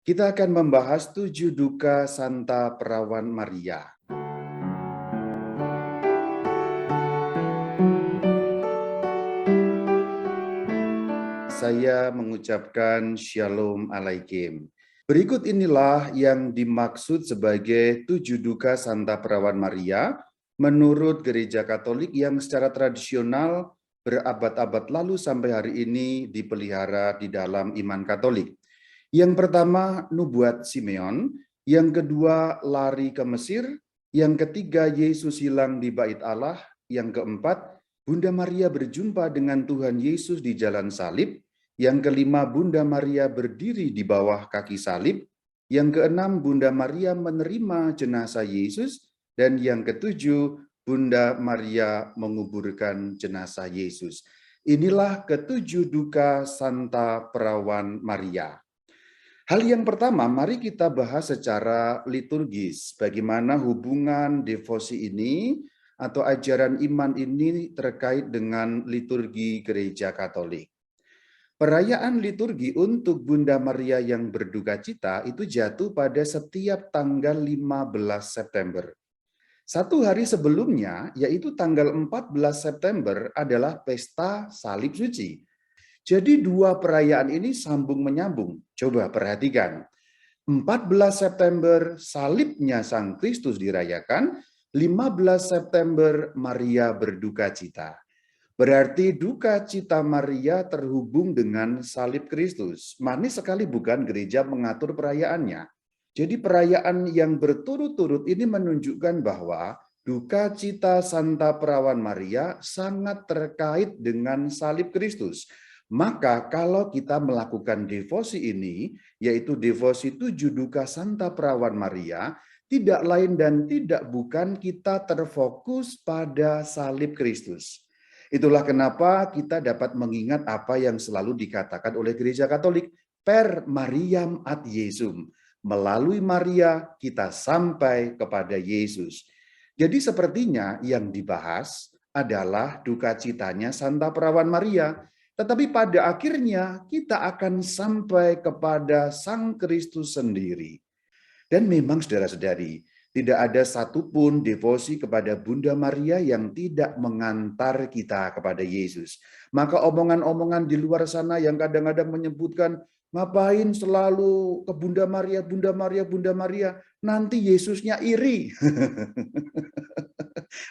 Kita akan membahas 7 duka Santa Perawan Maria. Saya mengucapkan Shalom Alaikum. Berikut inilah yang dimaksud sebagai 7 duka Santa Perawan Maria menurut Gereja Katolik yang secara tradisional berabad-abad lalu sampai hari ini dipelihara di dalam iman Katolik. Yang pertama, nubuat Simeon. Yang kedua, lari ke Mesir. Yang ketiga, Yesus hilang di bait Allah. Yang keempat, Bunda Maria berjumpa dengan Tuhan Yesus di jalan salib. Yang kelima, Bunda Maria berdiri di bawah kaki salib. Yang keenam, Bunda Maria menerima jenazah Yesus. Dan yang ketujuh, Bunda Maria menguburkan jenazah Yesus. Inilah ketujuh duka Santa Perawan Maria. Hal yang pertama, mari kita bahas secara liturgis bagaimana hubungan devosi ini atau ajaran iman ini terkait dengan liturgi Gereja Katolik. Perayaan liturgi untuk Bunda Maria yang berduka cita itu jatuh pada setiap tanggal 15 September. Satu hari sebelumnya, yaitu tanggal 14 September adalah Pesta Salib Suci. Jadi dua perayaan ini sambung menyambung. Coba perhatikan. 14 September salibnya Sang Kristus dirayakan, 15 September Maria berduka cita. Berarti duka cita Maria terhubung dengan salib Kristus. Manis sekali bukan gereja mengatur perayaannya. Jadi perayaan yang berturut-turut ini menunjukkan bahwa duka cita Santa Perawan Maria sangat terkait dengan salib Kristus. Maka kalau kita melakukan devosi ini, yaitu devosi 7 duka Santa Perawan Maria, tidak lain dan tidak bukan kita terfokus pada salib Kristus. Itulah kenapa kita dapat mengingat apa yang selalu dikatakan oleh Gereja Katolik, per Mariam ad Jesum. Melalui Maria kita sampai kepada Yesus. Jadi sepertinya yang dibahas adalah duka citanya Santa Perawan Maria. Tetapi pada akhirnya kita akan sampai kepada Sang Kristus sendiri. Dan memang saudara-saudari, tidak ada satupun devosi kepada Bunda Maria yang tidak mengantar kita kepada Yesus. Maka omongan-omongan di luar sana yang kadang-kadang menyebutkan, ngapain selalu ke Bunda Maria, Bunda Maria, Bunda Maria, nanti Yesusnya iri.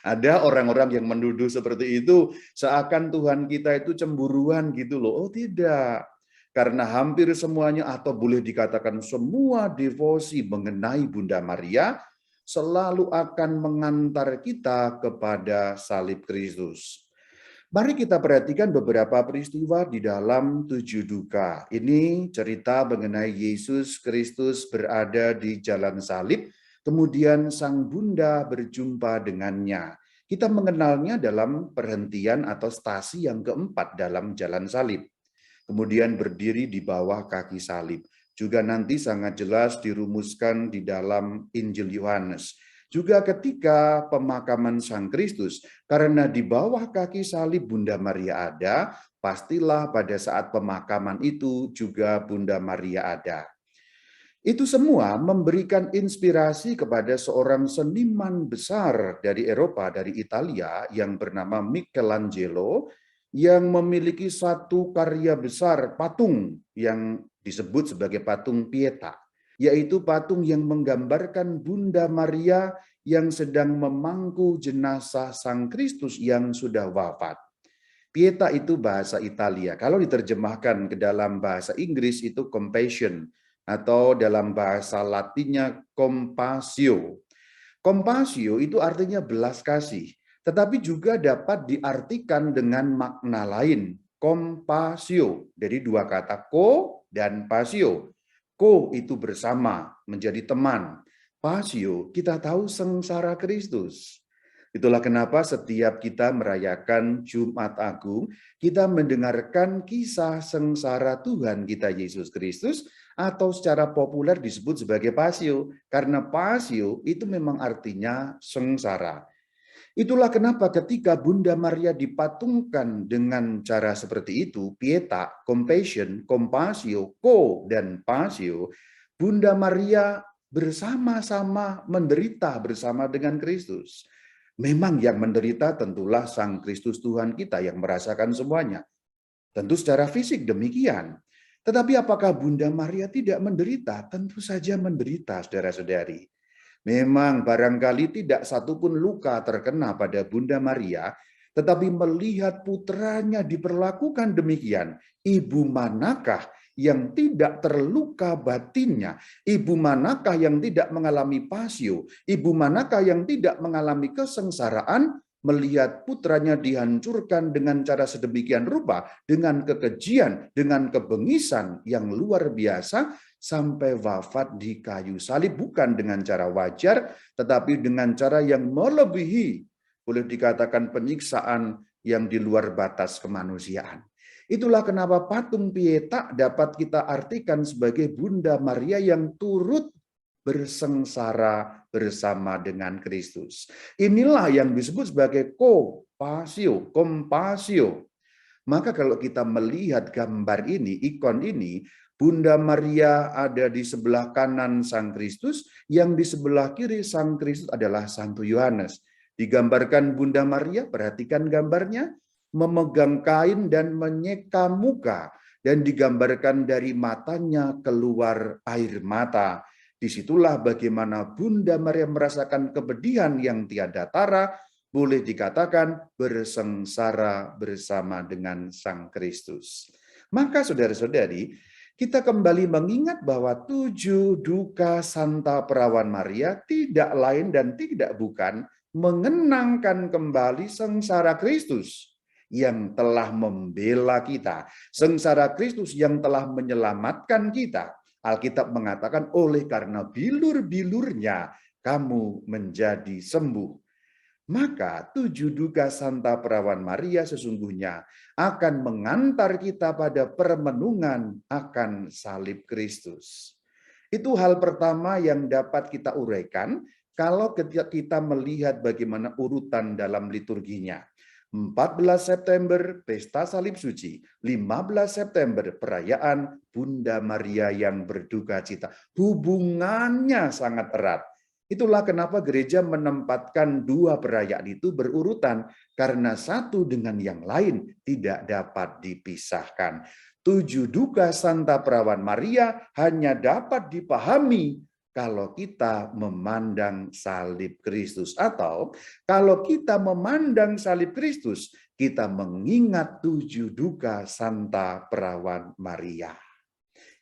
Ada orang-orang yang menuduh seperti itu, seakan Tuhan kita itu cemburuan gitu loh. Oh tidak. Karena hampir semuanya atau boleh dikatakan semua devosi mengenai Bunda Maria selalu akan mengantar kita kepada salib Kristus. Mari kita perhatikan beberapa peristiwa di dalam 7 duka. Ini cerita mengenai Yesus Kristus berada di jalan salib, kemudian Sang Bunda berjumpa dengannya. Kita mengenalnya dalam perhentian atau stasi yang keempat dalam jalan salib. Kemudian berdiri di bawah kaki salib. Juga nanti sangat jelas dirumuskan di dalam Injil Yohanes. Juga ketika pemakaman Sang Kristus, karena di bawah kaki salib Bunda Maria ada, pastilah pada saat pemakaman itu juga Bunda Maria ada. Itu semua memberikan inspirasi kepada seorang seniman besar dari Eropa, dari Italia, yang bernama Michelangelo, yang memiliki satu karya besar patung yang disebut sebagai patung Pieta, yaitu patung yang menggambarkan Bunda Maria yang sedang memangku jenazah Sang Kristus yang sudah wafat. Pieta itu bahasa Italia. Kalau diterjemahkan ke dalam bahasa Inggris itu compassion, atau dalam bahasa Latinnya compasio. Compasio itu artinya belas kasih, tetapi juga dapat diartikan dengan makna lain, compasio, dari dua kata co dan pasio. Co itu bersama, menjadi teman. Pasio, kita tahu sengsara Kristus. Itulah kenapa setiap kita merayakan Jumat Agung, kita mendengarkan kisah sengsara Tuhan kita Yesus Kristus, atau secara populer disebut sebagai pasio, karena pasio itu memang artinya sengsara. Itulah kenapa ketika Bunda Maria dipatungkan dengan cara seperti itu, pieta, compassion, compasio, co, dan pasio, Bunda Maria bersama-sama menderita bersama dengan Kristus. Memang yang menderita tentulah Sang Kristus Tuhan kita yang merasakan semuanya. Tentu secara fisik demikian. Tetapi apakah Bunda Maria tidak menderita? Tentu saja menderita, saudara-saudari. Memang barangkali tidak satupun luka terkena pada Bunda Maria, tetapi melihat putranya diperlakukan demikian, ibu manakah yang tidak terluka batinnya? Ibu manakah yang tidak mengalami pasio? Ibu manakah yang tidak mengalami kesengsaraan melihat putranya dihancurkan dengan cara sedemikian rupa, dengan kekejian, dengan kebengisan yang luar biasa, sampai wafat di kayu salib, bukan dengan cara wajar, tetapi dengan cara yang melebihi, boleh dikatakan penyiksaan yang di luar batas kemanusiaan. Itulah kenapa patung Pieta dapat kita artikan sebagai Bunda Maria yang turut bersengsara bersama dengan Kristus. Inilah yang disebut sebagai kompasio. Maka kalau kita melihat gambar ini, ikon ini, Bunda Maria ada di sebelah kanan Sang Kristus, yang di sebelah kiri Sang Kristus adalah Santo Yohanes. Digambarkan Bunda Maria, perhatikan gambarnya, memegang kain dan menyeka muka, dan digambarkan dari matanya keluar air mata. Disitulah bagaimana Bunda Maria merasakan kepedihan yang tiada tara, boleh dikatakan bersengsara bersama dengan Sang Kristus. Maka saudara-saudari, kita kembali mengingat bahwa 7 duka Santa Perawan Maria tidak lain dan tidak bukan mengenangkan kembali sengsara Kristus yang telah membela kita, sengsara Kristus yang telah menyelamatkan kita. Alkitab mengatakan oleh karena bilur-bilurnya kamu menjadi sembuh. Maka 7 duka Santa Perawan Maria sesungguhnya akan mengantar kita pada permenungan akan salib Kristus. Itu hal pertama yang dapat kita uraikan kalau kita melihat bagaimana urutan dalam liturginya. 14 September Pesta Salib Suci, 15 September perayaan Bunda Maria yang berduka cita. Hubungannya sangat erat. Itulah kenapa gereja menempatkan 2 perayaan itu berurutan, karena satu dengan yang lain tidak dapat dipisahkan. 7 duka Santa Perawan Maria hanya dapat dipahami kalau kita memandang salib Kristus, atau kalau kita memandang salib Kristus, kita mengingat 7 duka Santa Perawan Maria.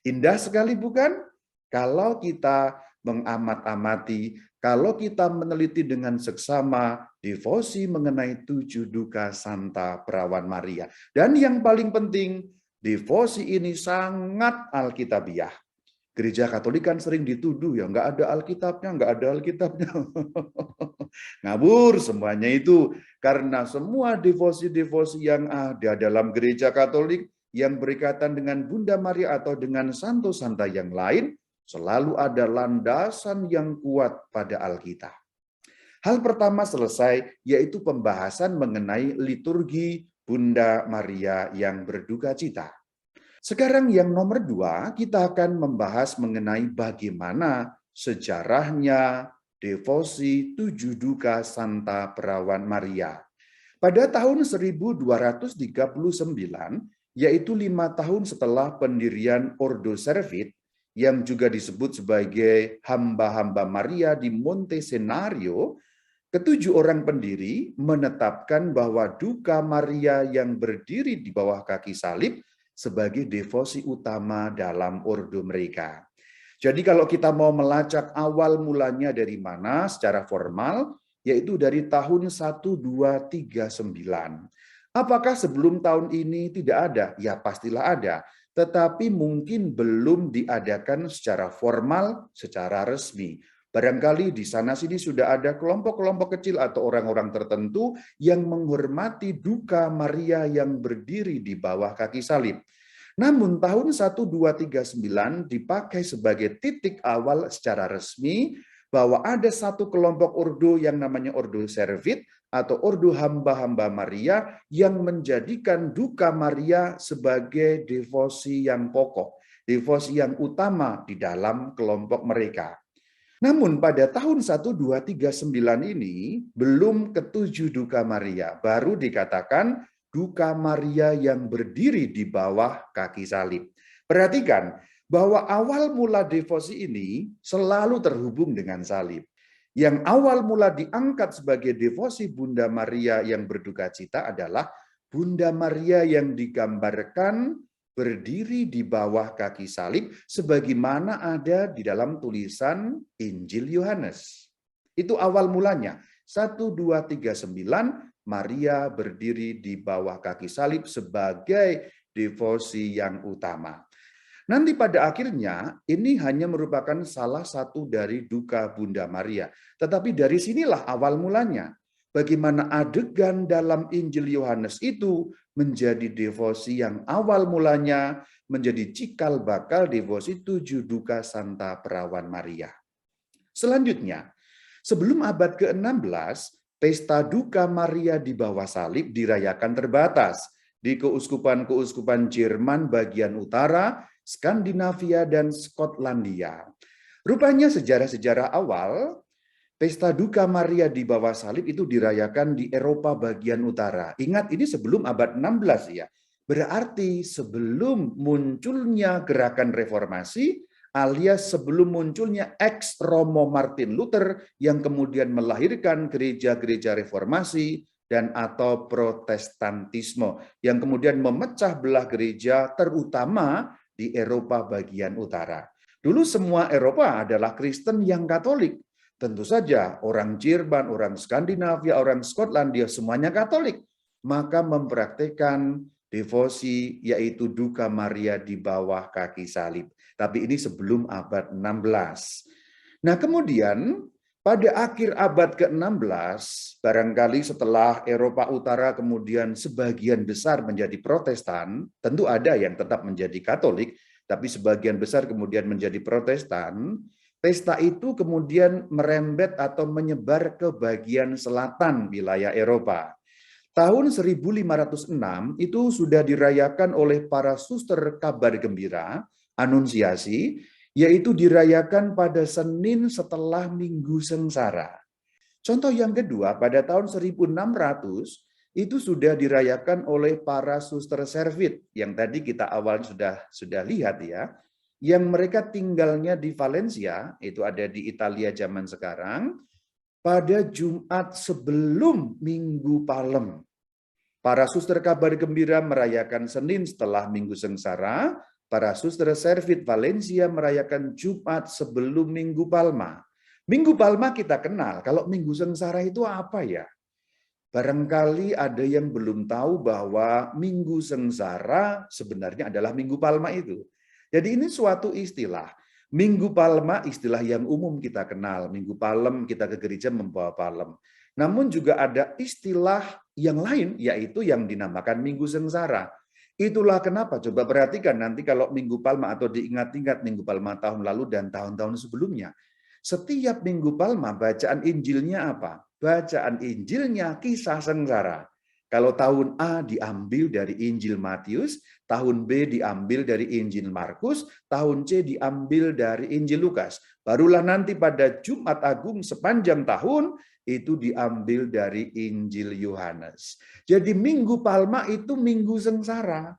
Indah sekali bukan? Kalau kita mengamat-amati, kalau kita meneliti dengan seksama devosi mengenai 7 duka Santa Perawan Maria. Dan yang paling penting, devosi ini sangat alkitabiah. Gereja Katolik kan sering dituduh ya, nggak ada Alkitabnya. Ngabur semuanya itu, karena semua devosi-devosi yang ada dalam Gereja Katolik yang berkaitan dengan Bunda Maria atau dengan santo-santa yang lain, selalu ada landasan yang kuat pada Alkitab. Hal pertama selesai, yaitu pembahasan mengenai liturgi Bunda Maria yang berduka cita. Sekarang yang nomor 2, kita akan membahas mengenai bagaimana sejarahnya devosi 7 duka Santa Perawan Maria. Pada tahun 1239, yaitu 5 tahun setelah pendirian Ordo Servit, yang juga disebut sebagai hamba-hamba Maria di Monte Senario, ke-7 orang pendiri menetapkan bahwa duka Maria yang berdiri di bawah kaki salib sebagai devosi utama dalam ordo mereka. Jadi kalau kita mau melacak awal mulanya dari mana secara formal, yaitu dari tahun 1239. Apakah sebelum tahun ini tidak ada? Ya pastilah ada. Tetapi mungkin belum diadakan secara formal, secara resmi. Barangkali di sana-sini sudah ada kelompok-kelompok kecil atau orang-orang tertentu yang menghormati duka Maria yang berdiri di bawah kaki salib. Namun tahun 1239 dipakai sebagai titik awal secara resmi bahwa ada satu kelompok ordo yang namanya Ordo Servit atau Ordo hamba-hamba Maria yang menjadikan duka Maria sebagai devosi yang pokok. devosi yang utama di dalam kelompok mereka. Namun pada tahun 1239 ini belum ketujuh duka Maria, baru dikatakan duka Maria yang berdiri di bawah kaki salib. Perhatikan bahwa awal mula devosi ini selalu terhubung dengan salib. Yang awal mula diangkat sebagai devosi Bunda Maria yang berduka cita adalah Bunda Maria yang digambarkan berdiri di bawah kaki salib sebagaimana ada di dalam tulisan Injil Yohanes. Itu awal mulanya. 1239 Maria berdiri di bawah kaki salib sebagai devosi yang utama. Nanti pada akhirnya ini hanya merupakan salah satu dari duka Bunda Maria. Tetapi dari sinilah awal mulanya. Bagaimana adegan dalam Injil Yohanes itu menjadi devosi yang awal mulanya menjadi cikal bakal devosi 7 duka Santa Perawan Maria. Selanjutnya, sebelum abad ke-16, pesta duka Maria di bawah salib dirayakan terbatas di keuskupan-keuskupan Jerman bagian utara, Skandinavia, dan Skotlandia. Rupanya sejarah-sejarah awal, pesta duka Maria di bawah salib itu dirayakan di Eropa bagian utara. Ingat, ini sebelum abad 16 ya. Berarti sebelum munculnya gerakan reformasi, alias sebelum munculnya ex Romo Martin Luther yang kemudian melahirkan gereja-gereja reformasi dan atau protestantisme yang kemudian memecah belah gereja terutama di Eropa bagian utara. Dulu semua Eropa adalah Kristen yang Katolik. Tentu saja orang Jerman, orang Skandinavia, orang Skotlandia semuanya Katolik. Maka mempraktikkan devosi yaitu duka Maria di bawah kaki salib. Tapi ini sebelum abad 16. Nah kemudian pada akhir abad ke-16, barangkali setelah Eropa Utara kemudian sebagian besar menjadi Protestan, tentu ada yang tetap menjadi Katolik, tapi sebagian besar kemudian menjadi Protestan. Pesta itu kemudian merembet atau menyebar ke bagian selatan wilayah Eropa. Tahun 1506 itu sudah dirayakan oleh para suster kabar gembira, Anunsiasi, yaitu dirayakan pada Senin setelah Minggu Sengsara. Contoh yang kedua, pada tahun 1600 itu sudah dirayakan oleh para suster Servit yang tadi kita awal sudah lihat ya, yang mereka tinggalnya di Valencia, itu ada di Italia zaman sekarang, pada Jumat sebelum Minggu Palem. Para suster kabar gembira merayakan Senin setelah Minggu Sengsara, para suster Servit Valencia merayakan Jumat sebelum Minggu Palma. Minggu Palma kita kenal, kalau Minggu Sengsara itu apa ya? Barangkali ada yang belum tahu bahwa Minggu Sengsara sebenarnya adalah Minggu Palma itu. Jadi ini suatu istilah. Minggu Palma istilah yang umum kita kenal. Minggu Palem kita ke gereja membawa palem. Namun juga ada istilah yang lain yaitu yang dinamakan Minggu Sengsara. Itulah kenapa coba perhatikan nanti kalau Minggu Palma atau diingat-ingat Minggu Palma tahun lalu dan tahun-tahun sebelumnya. Setiap Minggu Palma bacaan Injilnya apa? Bacaan Injilnya kisah sengsara. Kalau tahun A diambil dari Injil Matius, tahun B diambil dari Injil Markus, tahun C diambil dari Injil Lukas. Barulah nanti pada Jumat Agung sepanjang tahun itu diambil dari Injil Yohanes. Jadi Minggu Palma itu Minggu Sengsara.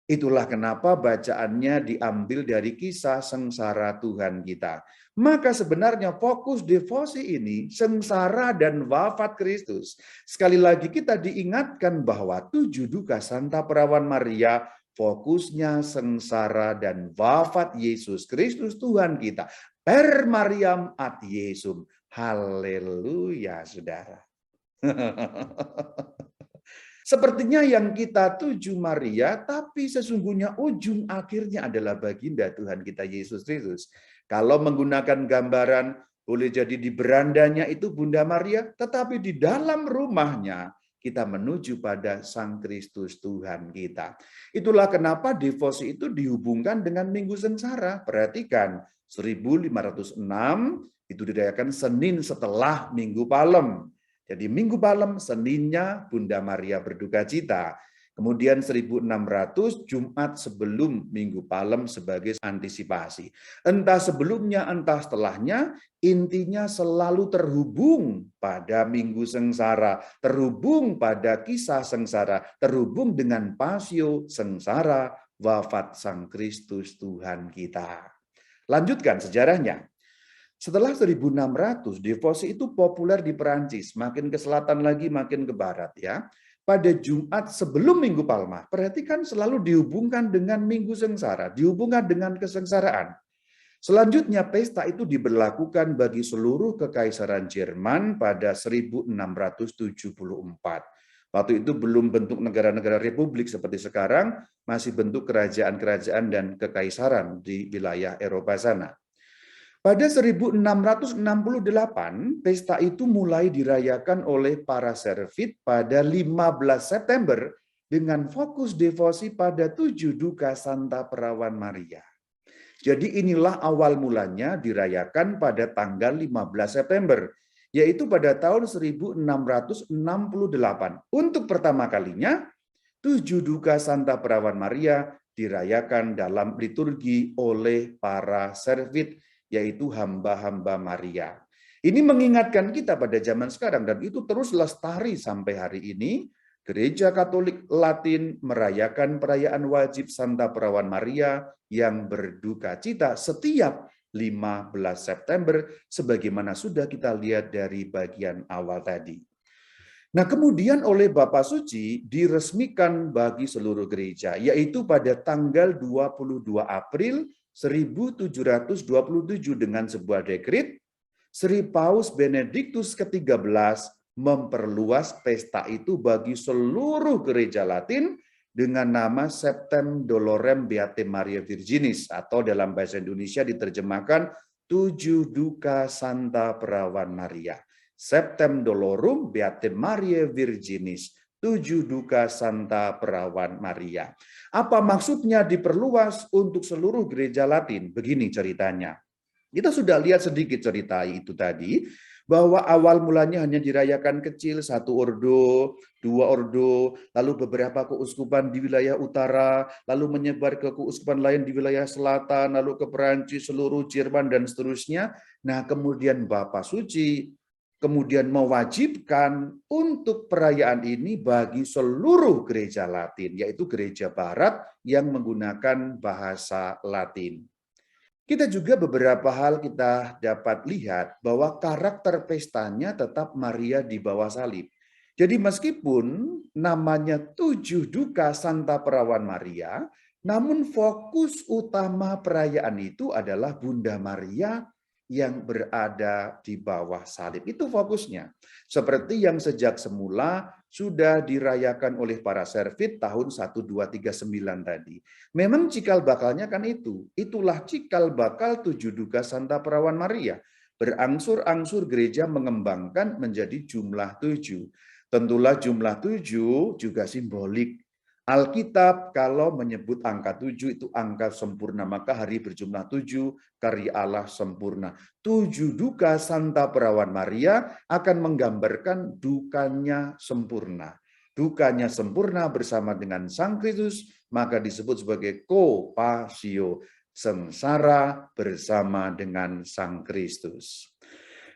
Itulah kenapa bacaannya diambil dari kisah sengsara Tuhan kita. Maka sebenarnya fokus devosi ini sengsara dan wafat Kristus. Sekali lagi kita diingatkan bahwa 7 duka Santa Perawan Maria fokusnya sengsara dan wafat Yesus Kristus Tuhan kita. Per Mariam ad Yesum. Haleluya, saudara. Sepertinya yang kita tuju Maria, tapi sesungguhnya ujung akhirnya adalah baginda Tuhan kita Yesus Kristus. Kalau menggunakan gambaran, boleh jadi di berandanya itu Bunda Maria, tetapi di dalam rumahnya kita menuju pada Sang Kristus Tuhan kita. Itulah kenapa devosi itu dihubungkan dengan Minggu Sengsara. Perhatikan, 1506 itu dirayakan Senin setelah Minggu Palem. Jadi Minggu Palem, Seninnya Bunda Maria berduka cita. Kemudian 1600 Jumat sebelum Minggu Palem sebagai antisipasi. Entah sebelumnya, entah setelahnya, intinya selalu terhubung pada Minggu Sengsara, terhubung pada kisah sengsara, terhubung dengan pasio sengsara, wafat Sang Kristus Tuhan kita. Lanjutkan sejarahnya. Setelah 1600, devosi itu populer di Perancis, makin ke selatan lagi, makin ke barat ya. Pada Jumat sebelum Minggu Palma, perhatikan selalu dihubungkan dengan Minggu Sengsara, dihubungkan dengan kesengsaraan. Selanjutnya pesta itu diberlakukan bagi seluruh kekaisaran Jerman pada 1674. Waktu itu belum bentuk negara-negara republik seperti sekarang, masih bentuk kerajaan-kerajaan dan kekaisaran di wilayah Eropa sana. Pada 1668, pesta itu mulai dirayakan oleh para Servit pada 15 September dengan fokus devosi pada 7 duka Santa Perawan Maria. Jadi inilah awal mulanya dirayakan pada tanggal 15 September, yaitu pada tahun 1668. Untuk pertama kalinya, 7 duka Santa Perawan Maria dirayakan dalam liturgi oleh para Servit, yaitu hamba-hamba Maria. Ini mengingatkan kita pada zaman sekarang, dan itu terus lestari sampai hari ini. Gereja Katolik Latin merayakan perayaan wajib Santa Perawan Maria yang berduka cita setiap 15 September, sebagaimana sudah kita lihat dari bagian awal tadi. Nah, kemudian oleh Bapak Suci diresmikan bagi seluruh gereja, yaitu pada tanggal 22 April 1727 dengan sebuah dekret, Sri Paus Benediktus ke-13 memperluas pesta itu bagi seluruh gereja Latin dengan nama Septem Dolorem Beate Maria Virginis, atau dalam bahasa Indonesia diterjemahkan 7 duka Santa Perawan Maria. Septem Dolorum Beate Maria Virginis, 7 duka Santa Perawan Maria. Apa maksudnya diperluas untuk seluruh gereja Latin? Begini ceritanya. Kita sudah lihat sedikit cerita itu tadi, bahwa awal mulanya hanya dirayakan kecil, 1 ordo, 2 ordo, lalu beberapa keuskupan di wilayah utara, lalu menyebar ke keuskupan lain di wilayah selatan, lalu ke Perancis, seluruh Jerman, dan seterusnya. Nah, kemudian Bapak Suci kemudian mewajibkan untuk perayaan ini bagi seluruh gereja Latin, yaitu gereja Barat yang menggunakan bahasa Latin. Kita juga beberapa hal kita dapat lihat bahwa karakter pestanya tetap Maria di bawah salib. Jadi meskipun namanya 7 duka Santa Perawan Maria, namun fokus utama perayaan itu adalah Bunda Maria yang berada di bawah salib. Itu fokusnya. Seperti yang sejak semula sudah dirayakan oleh para Servit tahun 1239 tadi. Memang cikal bakalnya kan itu. Itulah cikal bakal 7 duka Santa Perawan Maria. Berangsur-angsur gereja mengembangkan menjadi jumlah 7. Tentulah jumlah 7 juga simbolik. Alkitab kalau menyebut angka 7 itu angka sempurna, maka hari berjumlah 7, karya Allah sempurna. 7 duka Santa Perawan Maria akan menggambarkan dukanya sempurna. Dukanya sempurna bersama dengan Sang Kristus, maka disebut sebagai co-pasio, sengsara bersama dengan Sang Kristus.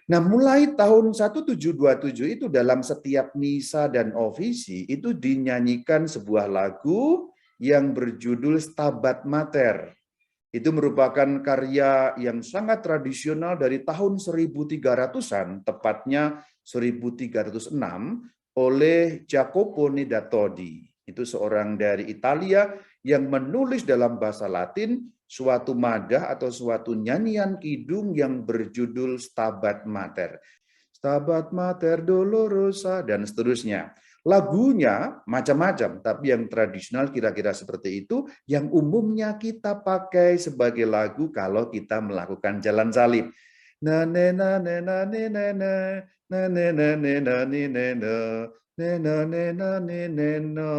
Nah, mulai tahun 1727 itu dalam setiap misa dan ofisi itu dinyanyikan sebuah lagu yang berjudul Stabat Mater. Itu merupakan karya yang sangat tradisional dari tahun 1300-an, tepatnya 1306, oleh Jacopone da Todi. Itu seorang dari Italia yang menulis dalam bahasa Latin suatu madah atau suatu nyanyian kidung yang berjudul Stabat Mater. Stabat Mater Dolorosa, dan seterusnya. Lagunya macam-macam, tapi yang tradisional kira-kira seperti itu, yang umumnya kita pakai sebagai lagu kalau kita melakukan jalan salib. Na na na na na na na na na na na na na na na na.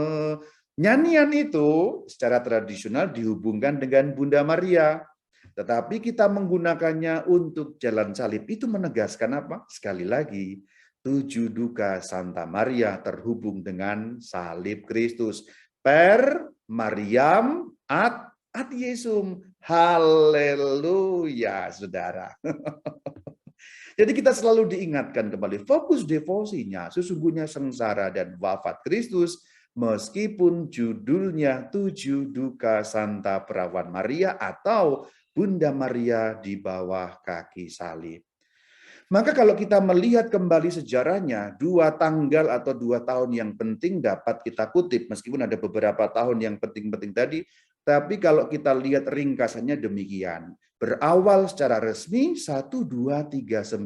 Nyanyian itu secara tradisional dihubungkan dengan Bunda Maria. Tetapi kita menggunakannya untuk jalan salib. Itu menegaskan apa? Sekali lagi, 7 duka Santa Maria terhubung dengan salib Kristus. Per Mariam ad Yesum. Haleluya, saudara. Jadi kita selalu diingatkan kembali, fokus devosinya sesungguhnya sengsara dan wafat Kristus, meskipun judulnya 7 Duka Santa Perawan Maria atau Bunda Maria di bawah kaki salib. Maka kalau kita melihat kembali sejarahnya, 2 tanggal atau 2 tahun yang penting dapat kita kutip, meskipun ada beberapa tahun yang penting-penting tadi, tapi kalau kita lihat ringkasannya demikian. Berawal secara resmi 1239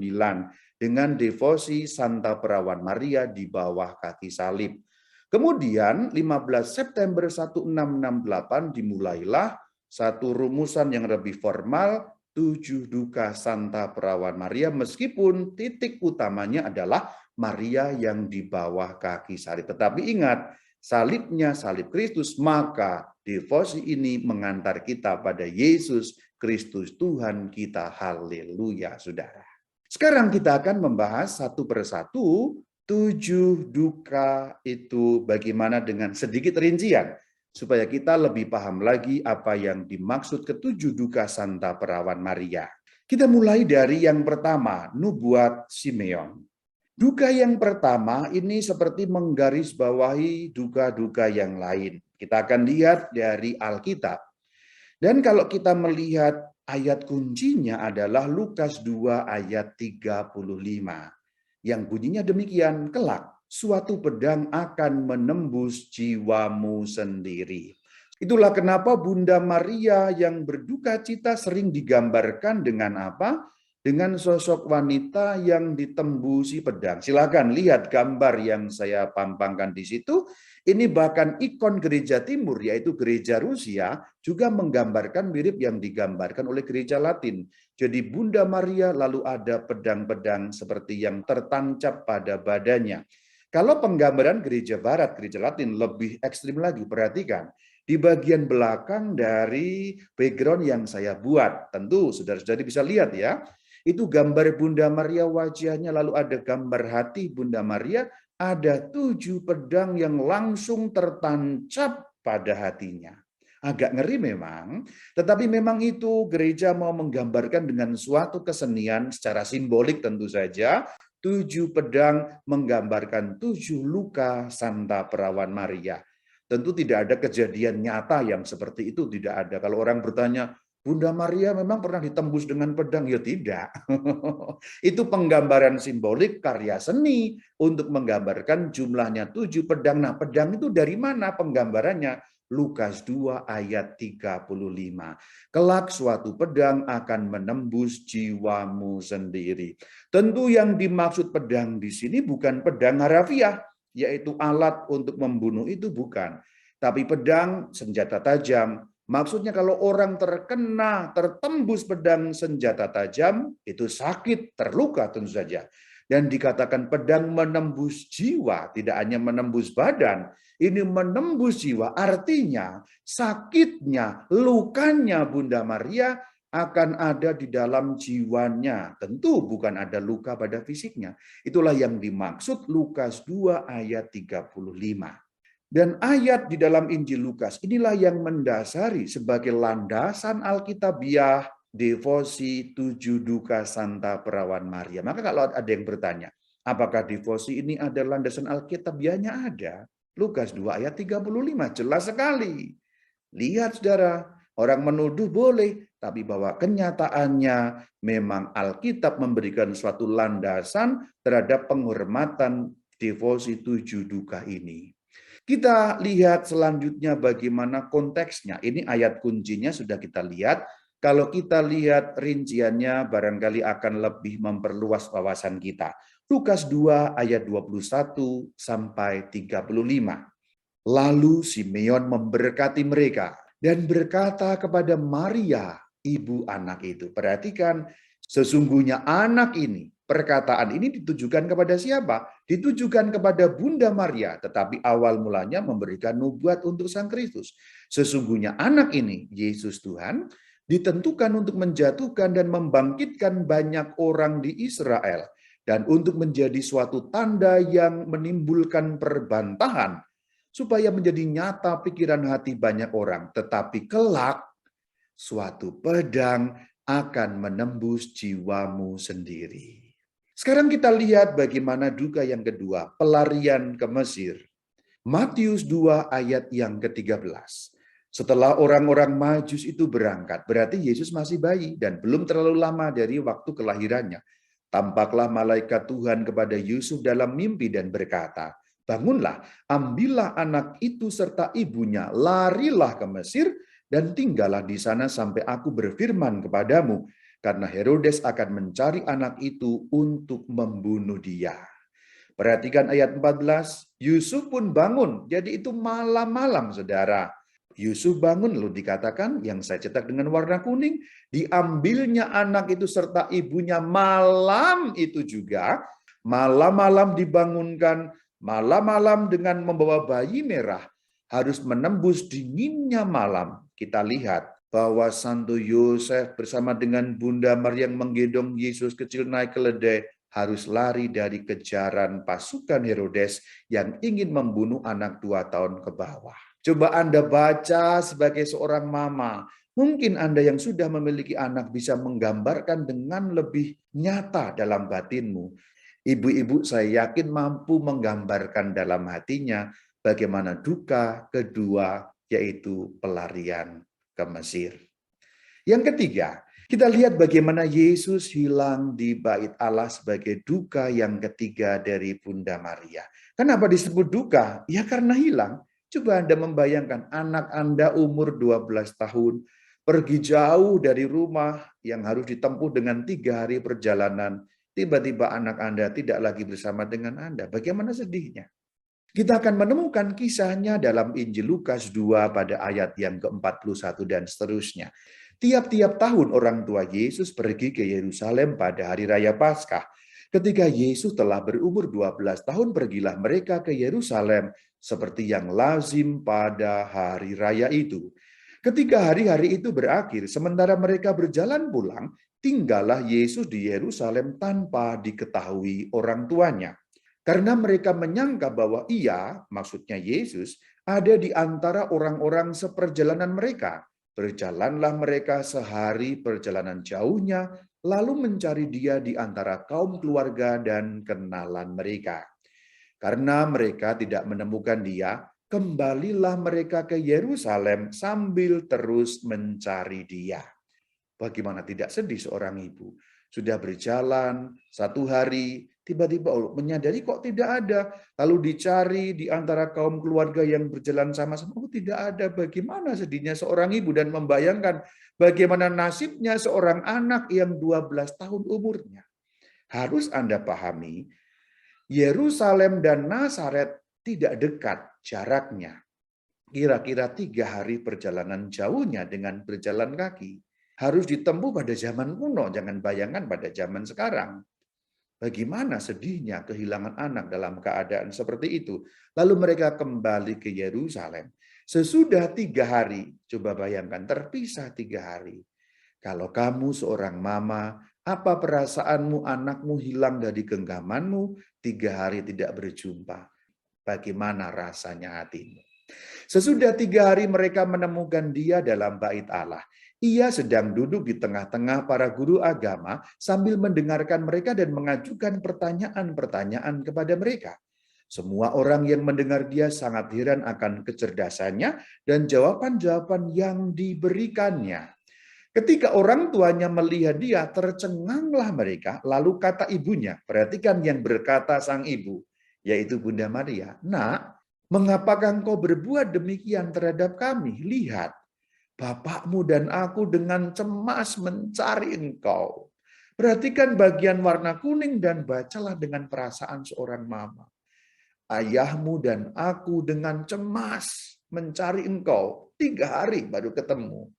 dengan devosi Santa Perawan Maria di bawah kaki salib. Kemudian 15 September 1668 dimulailah satu rumusan yang lebih formal, 7 Duka Santa Perawan Maria, meskipun titik utamanya adalah Maria yang di bawah kaki salib. Tetapi ingat, salibnya salib Kristus, maka devosi ini mengantar kita pada Yesus Kristus Tuhan kita. Haleluya, saudara. Sekarang kita akan membahas satu persatu 7 duka itu bagaimana dengan sedikit rincian, supaya kita lebih paham lagi apa yang dimaksud ketujuh duka Santa Perawan Maria. Kita mulai dari yang pertama, nubuat Simeon. Duka yang pertama ini seperti menggarisbawahi duka-duka yang lain. Kita akan lihat dari Alkitab. Dan kalau kita melihat ayat kuncinya adalah Lukas 2 ayat 35. Yang bunyinya demikian, kelak suatu pedang akan menembus jiwamu sendiri. Itulah kenapa Bunda Maria yang berduka cita sering digambarkan dengan apa? Dengan sosok wanita yang ditembusi pedang. Silakan lihat gambar yang saya pampangkan di situ. Ini bahkan ikon gereja timur, yaitu gereja Rusia, juga menggambarkan mirip yang digambarkan oleh gereja Latin. Jadi Bunda Maria lalu ada pedang-pedang seperti yang tertancap pada badannya. Kalau penggambaran gereja barat, gereja Latin lebih ekstrim lagi, perhatikan. Di bagian belakang dari background yang saya buat, tentu saudara-saudari bisa lihat ya, itu gambar Bunda Maria wajahnya, lalu ada gambar hati Bunda Maria, ada 7 pedang yang langsung tertancap pada hatinya. Agak ngeri memang, tetapi memang itu gereja mau menggambarkan dengan suatu kesenian secara simbolik tentu saja. 7 pedang menggambarkan 7 luka Santa Perawan Maria. Tentu tidak ada kejadian nyata yang seperti itu, tidak ada. Kalau orang bertanya, Bunda Maria memang pernah ditembus dengan pedang? Ya tidak. Itu penggambaran simbolik karya seni untuk menggambarkan jumlahnya 7 pedang. Nah, pedang itu dari mana penggambarannya? Lukas 2 ayat 35. Kelak suatu pedang akan menembus jiwamu sendiri. Tentu yang dimaksud pedang di sini bukan pedang harafiah, yaitu alat untuk membunuh, itu bukan. Tapi pedang senjata tajam. Maksudnya kalau orang terkena, tertembus pedang senjata tajam, itu sakit, terluka tentu saja. Dan dikatakan pedang menembus jiwa, tidak hanya menembus badan, ini menembus jiwa, artinya sakitnya, lukanya Bunda Maria akan ada di dalam jiwanya. Tentu bukan ada luka pada fisiknya. Itulah yang dimaksud Lukas 2 ayat 35. Dan ayat di dalam Injil Lukas inilah yang mendasari sebagai landasan Alkitabiah devosi 7 duka Santa Perawan Maria. Maka kalau ada yang bertanya, apakah devosi ini ada landasan Alkitabiahnya? Ada. Lukas 2 ayat 35, jelas sekali. Lihat saudara, orang menuduh boleh, tapi bahwa kenyataannya memang Alkitab memberikan suatu landasan terhadap penghormatan devosi 7 duka ini. Kita lihat selanjutnya bagaimana konteksnya. Ini ayat kuncinya sudah kita lihat. Kalau kita lihat rinciannya barangkali akan lebih memperluas wawasan kita. Lukas 2 ayat 21 sampai 35. Lalu Simeon memberkati mereka dan berkata kepada Maria, ibu anak itu. Perhatikan, sesungguhnya anak ini, perkataan ini ditujukan kepada siapa? Ditujukan kepada Bunda Maria, tetapi awal mulanya memberikan nubuat untuk Sang Kristus. Sesungguhnya anak ini, Yesus Tuhan, ditentukan untuk menjatuhkan dan membangkitkan banyak orang di Israel, dan untuk menjadi suatu tanda yang menimbulkan perbantahan, supaya menjadi nyata pikiran hati banyak orang. Tetapi kelak, suatu pedang akan menembus jiwamu sendiri. Sekarang kita lihat bagaimana duka yang kedua, pelarian ke Mesir. Matius 2 ayat yang ke-13. Setelah orang-orang Majus itu berangkat, berarti Yesus masih bayi dan belum terlalu lama dari waktu kelahirannya. Tampaklah malaikat Tuhan kepada Yusuf dalam mimpi dan berkata, "Bangunlah, ambillah anak itu serta ibunya, larilah ke Mesir dan tinggallah di sana sampai aku berfirman kepadamu, karena Herodes akan mencari anak itu untuk membunuh dia." Perhatikan ayat 14, Yusuf pun bangun. Jadi itu malam-malam, saudara. Yusuf bangun, lalu dikatakan yang saya cetak dengan warna kuning, diambilnya anak itu serta ibunya malam itu juga, malam-malam dibangunkan, malam-malam dengan membawa bayi merah, harus menembus dinginnya malam. Kita lihat bahwa Santo Yosef bersama dengan Bunda Maria yang menggendong Yesus kecil naik keledai, harus lari dari kejaran pasukan Herodes yang ingin membunuh anak 2 tahun ke bawah. Coba Anda baca sebagai seorang mama. Mungkin Anda yang sudah memiliki anak bisa menggambarkan dengan lebih nyata dalam batinmu. Ibu-ibu saya yakin mampu menggambarkan dalam hatinya bagaimana duka kedua, yaitu pelarian ke Mesir. Yang ketiga, kita lihat bagaimana Yesus hilang di bait Allah sebagai duka yang ketiga dari Bunda Maria. Kenapa disebut duka? Ya karena hilang. Coba Anda membayangkan anak Anda umur 12 tahun, pergi jauh dari rumah yang harus ditempuh dengan 3 hari perjalanan. Tiba-tiba anak Anda tidak lagi bersama dengan Anda. Bagaimana sedihnya? Kita akan menemukan kisahnya dalam Injil Lukas 2 pada ayat yang ke-41 dan seterusnya. Tiap-tiap tahun orang tua Yesus pergi ke Yerusalem pada hari raya Paskah. Ketika Yesus telah berumur 12 tahun, pergilah mereka ke Yerusalem seperti yang lazim pada hari raya itu. Ketika hari-hari itu berakhir, sementara mereka berjalan pulang, tinggallah Yesus di Yerusalem tanpa diketahui orang tuanya. Karena mereka menyangka bahwa ia, maksudnya Yesus, ada di antara orang-orang seperjalanan mereka. Berjalanlah mereka sehari perjalanan jauhnya, lalu mencari dia di antara kaum keluarga dan kenalan mereka. Karena mereka tidak menemukan dia, kembalilah mereka ke Yerusalem sambil terus mencari dia. Bagaimana tidak sedih seorang ibu? Sudah berjalan 1 hari, tiba-tiba menyadari kok tidak ada. Lalu dicari di antara kaum keluarga yang berjalan sama-sama. Oh, tidak ada. Bagaimana sedihnya seorang ibu dan membayangkan bagaimana nasibnya seorang anak yang 12 tahun umurnya. Harus Anda pahami, Yerusalem dan Nazaret tidak dekat jaraknya. Kira-kira 3 hari perjalanan jauhnya dengan berjalan kaki. Harus ditempuh pada zaman kuno, jangan bayangkan pada zaman sekarang. Bagaimana sedihnya kehilangan anak dalam keadaan seperti itu. Lalu mereka kembali ke Yerusalem. Sesudah 3 hari, coba bayangkan terpisah 3 hari. Kalau kamu seorang mama, apa perasaanmu anakmu hilang dari genggamanmu, 3 hari tidak berjumpa? Bagaimana rasanya hatimu? Sesudah 3 hari mereka menemukan dia dalam bait Allah. Ia sedang duduk di tengah-tengah para guru agama sambil mendengarkan mereka dan mengajukan pertanyaan-pertanyaan kepada mereka. Semua orang yang mendengar dia sangat heran akan kecerdasannya dan jawaban-jawaban yang diberikannya. Ketika orang tuanya melihat dia, tercenganglah mereka. Lalu kata ibunya, perhatikan yang berkata sang ibu, yaitu Bunda Maria, "Nak, mengapakah engkau berbuat demikian terhadap kami? Lihat, bapakmu dan aku dengan cemas mencari engkau." Perhatikan bagian warna kuning dan bacalah dengan perasaan seorang mama. Ayahmu dan aku dengan cemas mencari engkau. 3 hari baru ketemu.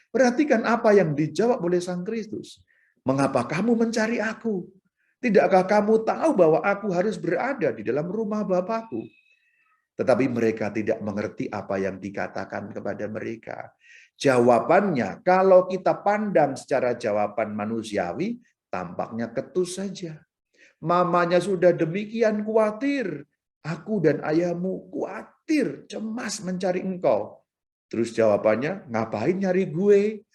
Perhatikan apa yang dijawab oleh Sang Kristus. Mengapa kamu mencari aku? Tidakkah kamu tahu bahwa aku harus berada di dalam rumah Bapakku? Tetapi mereka tidak mengerti apa yang dikatakan kepada mereka. Jawabannya, kalau kita pandang secara jawaban manusiawi, tampaknya ketus saja. Mamanya sudah demikian khawatir. Aku dan ayahmu khawatir, cemas mencari engkau. Terus jawabannya, ngapain nyari gue?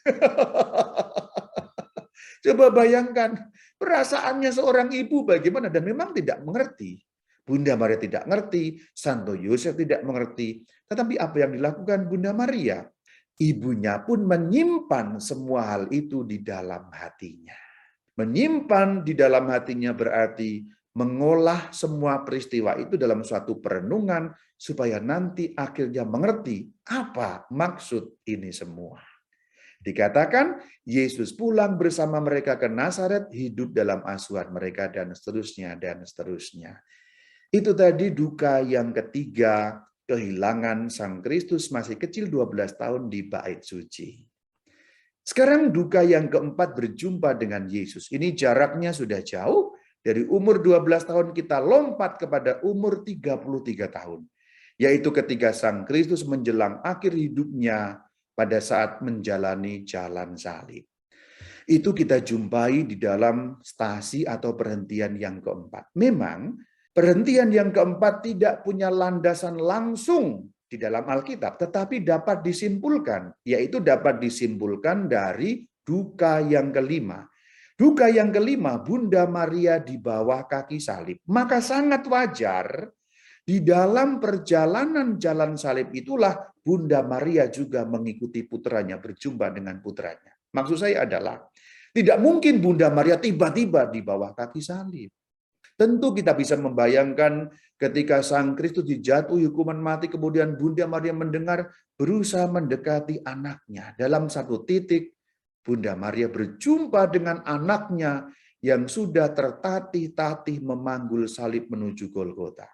Coba bayangkan, perasaannya seorang ibu bagaimana, dan memang tidak mengerti. Bunda Maria tidak mengerti, Santo Yosef tidak mengerti. Tetapi apa yang dilakukan Bunda Maria? Ibunya pun menyimpan semua hal itu di dalam hatinya. Menyimpan di dalam hatinya berarti mengolah semua peristiwa itu dalam suatu perenungan supaya nanti akhirnya mengerti apa maksud ini semua. Dikatakan Yesus pulang bersama mereka ke Nazaret, hidup dalam asuhan mereka dan seterusnya dan seterusnya. Itu tadi duka yang ketiga, kehilangan Sang Kristus masih kecil 12 tahun di bait suci. Sekarang duka yang keempat, berjumpa dengan Yesus. Ini jaraknya sudah jauh, dari umur 12 tahun kita lompat kepada umur 33 tahun. Yaitu ketika Sang Kristus menjelang akhir hidupnya pada saat menjalani jalan salib. Itu kita jumpai di dalam stasi atau perhentian yang keempat. Memang perhentian yang keempat tidak punya landasan langsung di dalam Alkitab, tetapi dapat disimpulkan, yaitu dapat disimpulkan dari duka yang kelima. Duka yang kelima, Bunda Maria di bawah kaki salib. Maka sangat wajar di dalam perjalanan jalan salib itulah Bunda Maria juga mengikuti putranya, berjumpa dengan putranya. Maksud saya adalah, tidak mungkin Bunda Maria tiba-tiba di bawah kaki salib. Tentu kita bisa membayangkan ketika Sang Kristus dijatuhi hukuman mati, kemudian Bunda Maria mendengar, berusaha mendekati anaknya. Dalam satu titik, Bunda Maria berjumpa dengan anaknya yang sudah tertatih-tatih memanggul salib menuju Golgota.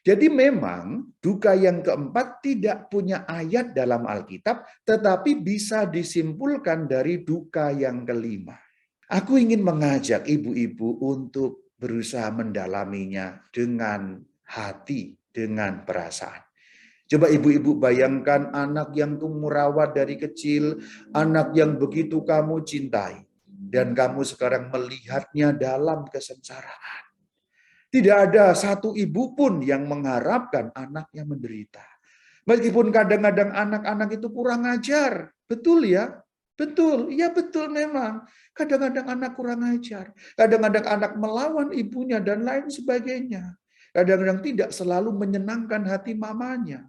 Jadi memang duka yang keempat tidak punya ayat dalam Alkitab, tetapi bisa disimpulkan dari duka yang kelima. Aku ingin mengajak ibu-ibu untuk berusaha mendalaminya dengan hati, dengan perasaan. Coba ibu-ibu bayangkan anak yang kamu rawat dari kecil, anak yang begitu kamu cintai, dan kamu sekarang melihatnya dalam kesengsaraan. Tidak ada satu ibu pun yang mengharapkan anaknya menderita. Meskipun kadang-kadang anak-anak itu kurang ajar. Betul ya? Betul. Ya betul memang. Kadang-kadang anak kurang ajar. Kadang-kadang anak melawan ibunya dan lain sebagainya. Kadang-kadang tidak selalu menyenangkan hati mamanya.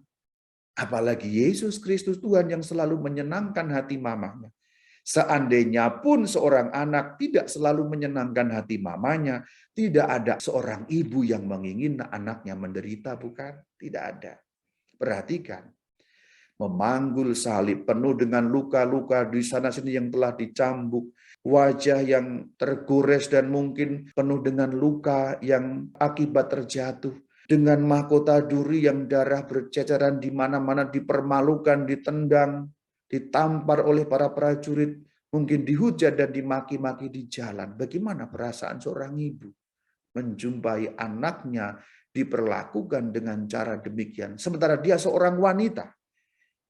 Apalagi Yesus Kristus Tuhan yang selalu menyenangkan hati mamanya. Seandainya pun seorang anak tidak selalu menyenangkan hati mamanya, tidak ada seorang ibu yang menginginkan anaknya menderita, bukan? Tidak ada. Perhatikan, memanggul salib penuh dengan luka-luka di sana-sini yang telah dicambuk, wajah yang tergores dan mungkin penuh dengan luka yang akibat terjatuh, dengan mahkota duri yang darah berceceran di mana-mana, dipermalukan, ditendang, ditampar oleh para prajurit, mungkin dihujat dan dimaki-maki di jalan. Bagaimana perasaan seorang ibu menjumpai anaknya diperlakukan dengan cara demikian, sementara dia seorang wanita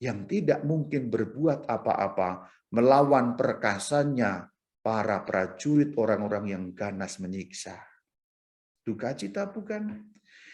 yang tidak mungkin berbuat apa-apa melawan perkasanya para prajurit, orang-orang yang ganas menyiksa. Duka cita bukan?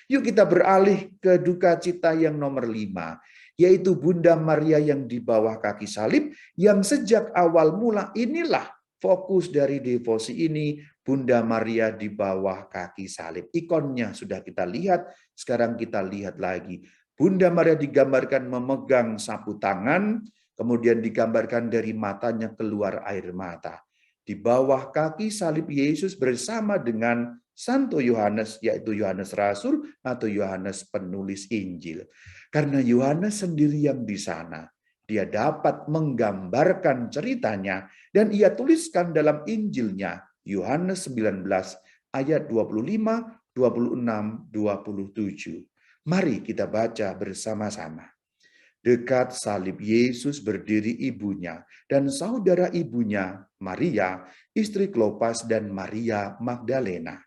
Yuk kita beralih ke duka cita yang nomor 5, yaitu Bunda Maria yang di bawah kaki salib, yang sejak awal mula inilah fokus dari devosi ini, Bunda Maria di bawah kaki salib. Ikonnya sudah kita lihat, sekarang kita lihat lagi. Bunda Maria digambarkan memegang sapu tangan, kemudian digambarkan dari matanya keluar air mata. Di bawah kaki salib Yesus bersama dengan Santo Yohanes, yaitu Yohanes Rasul atau Yohanes penulis Injil. Karena Yohanes sendiri yang di sana, dia dapat menggambarkan ceritanya dan ia tuliskan dalam Injilnya, Yohanes 19 ayat 25, 26, 27. Mari kita baca bersama-sama. Dekat salib Yesus berdiri ibunya dan saudara ibunya, Maria, istri Klopas dan Maria Magdalena.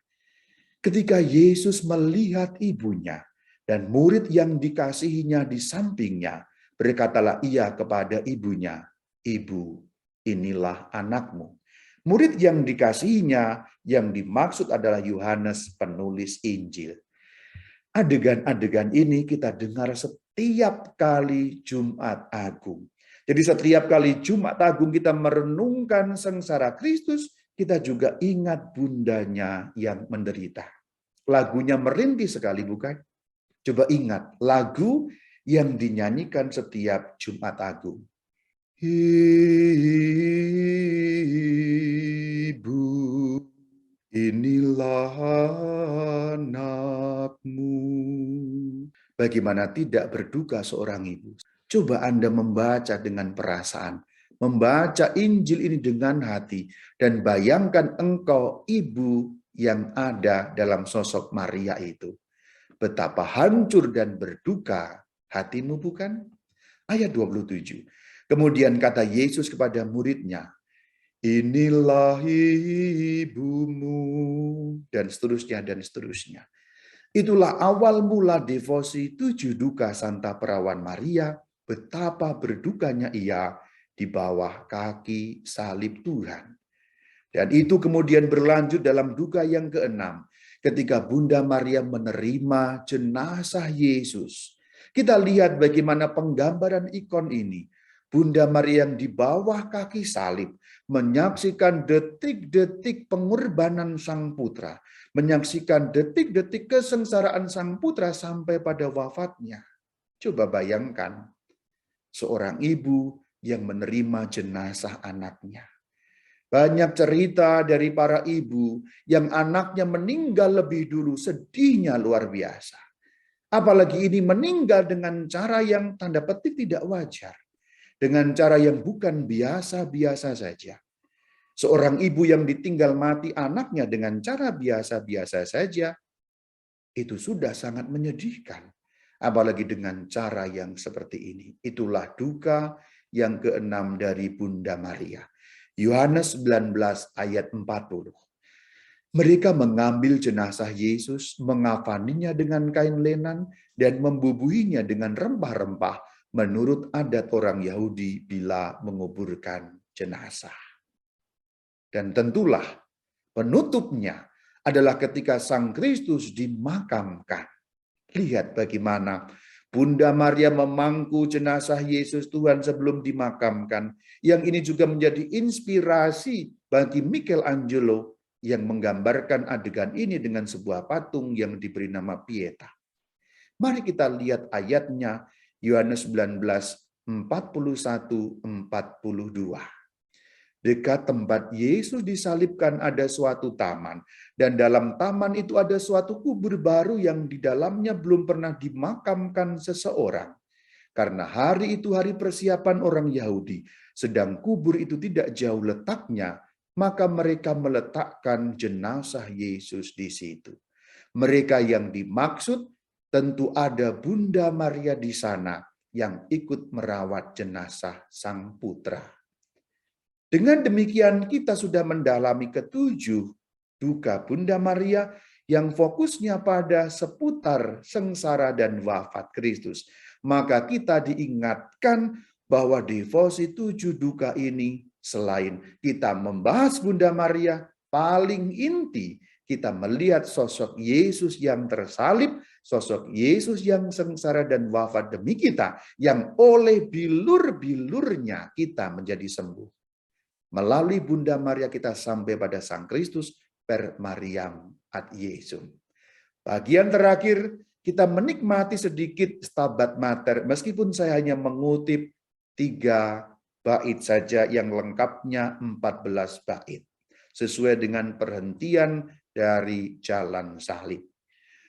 Ketika Yesus melihat ibunya dan murid yang dikasihinya di sampingnya, berkatalah ia kepada ibunya, "Ibu, inilah anakmu." Murid yang dikasihinya yang dimaksud adalah Yohanes penulis Injil. Adegan-adegan ini kita dengar setiap kali Jumat Agung. Jadi setiap kali Jumat Agung kita merenungkan sengsara Kristus, kita juga ingat bundanya yang menderita. Lagunya merintih sekali, bukan? Coba ingat lagu yang dinyanyikan setiap Jumat Agung. Ibu, inilah anakmu. Bagaimana tidak berduka seorang ibu? Coba Anda membaca dengan perasaan, membaca Injil ini dengan hati, dan bayangkan engkau ibu yang ada dalam sosok Maria itu. Betapa hancur dan berduka hatimu, bukan? Ayat 27. Kemudian kata Yesus kepada muridnya, inilah ibumu, dan seterusnya, dan seterusnya. Itulah awal mula devosi 7 duka Santa Perawan Maria, betapa berdukanya ia di bawah kaki salib Tuhan. Dan itu kemudian berlanjut dalam duka yang keenam, ketika Bunda Maria menerima jenazah Yesus. Kita lihat bagaimana penggambaran ikon ini. Bunda Maria yang di bawah kaki salib menyaksikan detik-detik pengorbanan Sang Putra, menyaksikan detik-detik kesengsaraan Sang Putra sampai pada wafatnya. Coba bayangkan, seorang ibu yang menerima jenazah anaknya. Banyak cerita dari para ibu yang anaknya meninggal lebih dulu, sedihnya luar biasa. Apalagi ini meninggal dengan cara yang tanda petik tidak wajar. Dengan cara yang bukan biasa-biasa saja. Seorang ibu yang ditinggal mati anaknya dengan cara biasa-biasa saja, itu sudah sangat menyedihkan. Apalagi dengan cara yang seperti ini. Itulah duka yang keenam dari Bunda Maria. Yohanes 19 ayat 40. Mereka mengambil jenazah Yesus, mengafaninya dengan kain lenan, dan membubuhinya dengan rempah-rempah menurut adat orang Yahudi bila menguburkan jenazah. Dan tentulah penutupnya adalah ketika Sang Kristus dimakamkan. Lihat bagaimana Bunda Maria memangku jenazah Yesus Tuhan sebelum dimakamkan. Yang ini juga menjadi inspirasi bagi Michelangelo yang menggambarkan adegan ini dengan sebuah patung yang diberi nama Pieta. Mari kita lihat ayatnya, Yohanes 19, 41-42. Dekat tempat Yesus disalibkan ada suatu taman, dan dalam taman itu ada suatu kubur baru yang di dalamnya belum pernah dimakamkan seseorang. Karena hari itu hari persiapan orang Yahudi, sedang kubur itu tidak jauh letaknya, maka mereka meletakkan jenazah Yesus di situ. Mereka yang dimaksud tentu ada Bunda Maria di sana yang ikut merawat jenazah Sang Putra. Dengan demikian kita sudah mendalami ketujuh duka Bunda Maria yang fokusnya pada seputar sengsara dan wafat Kristus. Maka kita diingatkan bahwa devosi 7 duka ini selain kita membahas Bunda Maria, paling inti kita melihat sosok Yesus yang tersalib, sosok Yesus yang sengsara dan wafat demi kita, yang oleh bilur-bilurnya kita menjadi sembuh. Melalui Bunda Maria kita sampai pada Sang Kristus per Mariam ad Yesum. Bagian terakhir kita menikmati sedikit Stabat Mater, meskipun saya hanya mengutip 3 bait saja yang lengkapnya 14 bait. Sesuai dengan perhentian dari jalan salib.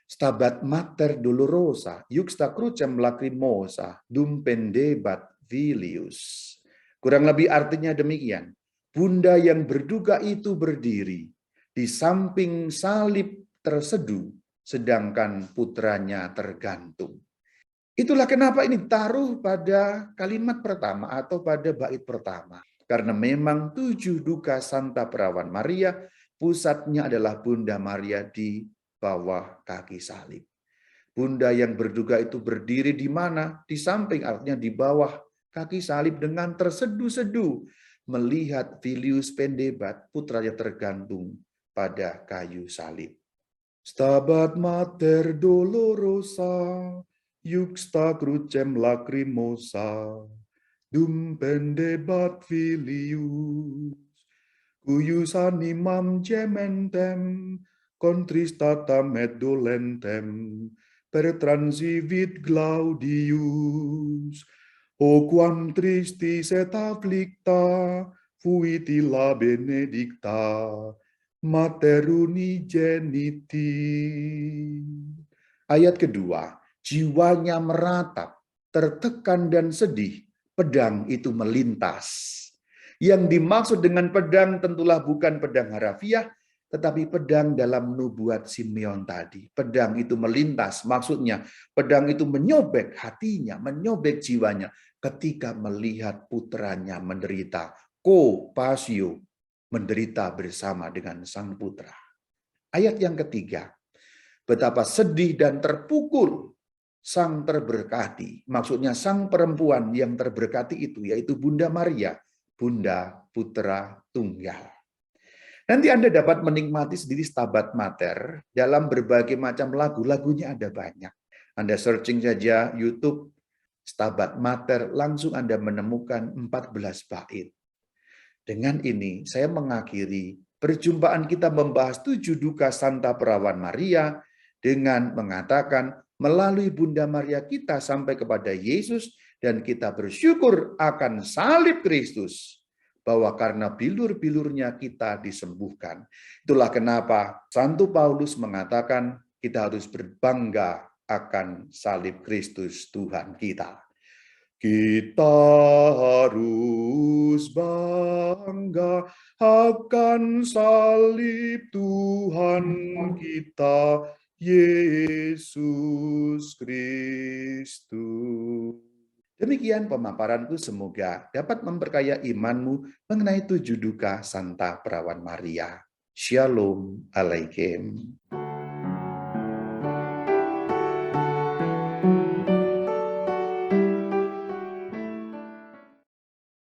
Stabat Mater Dolorosa, Juxta Crucem Lacrimosa, Dum pendebat Filius. Kurang lebih artinya demikian. Bunda yang berduka itu berdiri di samping salib terseduh, sedangkan putranya tergantung. Itulah kenapa ini taruh pada kalimat pertama atau pada bait pertama. Karena memang 7 duka Santa Perawan Maria, pusatnya adalah Bunda Maria di bawah kaki salib. Bunda yang berduka itu berdiri di mana? Di samping, artinya di bawah kaki salib dengan terseduh-seduh. Melihat Filius Pendebat, putranya tergantung pada kayu salib. Stabat Mater Dolorosa, Juxta crucem lacrimosa, dum pendebat filius, cuius animam gementem, contristatam et dolentem, per transivit Claudius. O quam tristis et afflicta, fuit illa benedicta, Mater unigeniti. Ayat kedua, jiwanya meratap, tertekan dan sedih, pedang itu melintas. Yang dimaksud dengan pedang tentulah bukan pedang harafiah, tetapi pedang dalam nubuat Simeon tadi. Pedang itu melintas, maksudnya pedang itu menyobek hatinya, menyobek jiwanya ketika melihat putranya menderita. Pasio, menderita bersama dengan sang putra. Ayat yang ketiga, betapa sedih dan terpukul sang terberkati. Maksudnya sang perempuan yang terberkati itu, yaitu Bunda Maria, Bunda Putra Tunggal. Nanti Anda dapat menikmati sendiri Stabat Mater dalam berbagai macam lagu. Lagunya ada banyak. Anda searching saja YouTube Stabat Mater, langsung Anda menemukan 14 bait. Dengan ini saya mengakhiri perjumpaan kita membahas 7 duka Santa Perawan Maria dengan mengatakan melalui Bunda Maria kita sampai kepada Yesus dan kita bersyukur akan salib Kristus bahwa karena bilur-bilurnya kita disembuhkan. Itulah kenapa Santo Paulus mengatakan kita harus berbangga akan salib Kristus Tuhan kita. Kita harus bangga akan salib Tuhan kita, Yesus Kristus. Demikian pemaparanku, semoga dapat memperkaya imanmu mengenai 7 duka Santa Perawan Maria. Shalom Alaikum.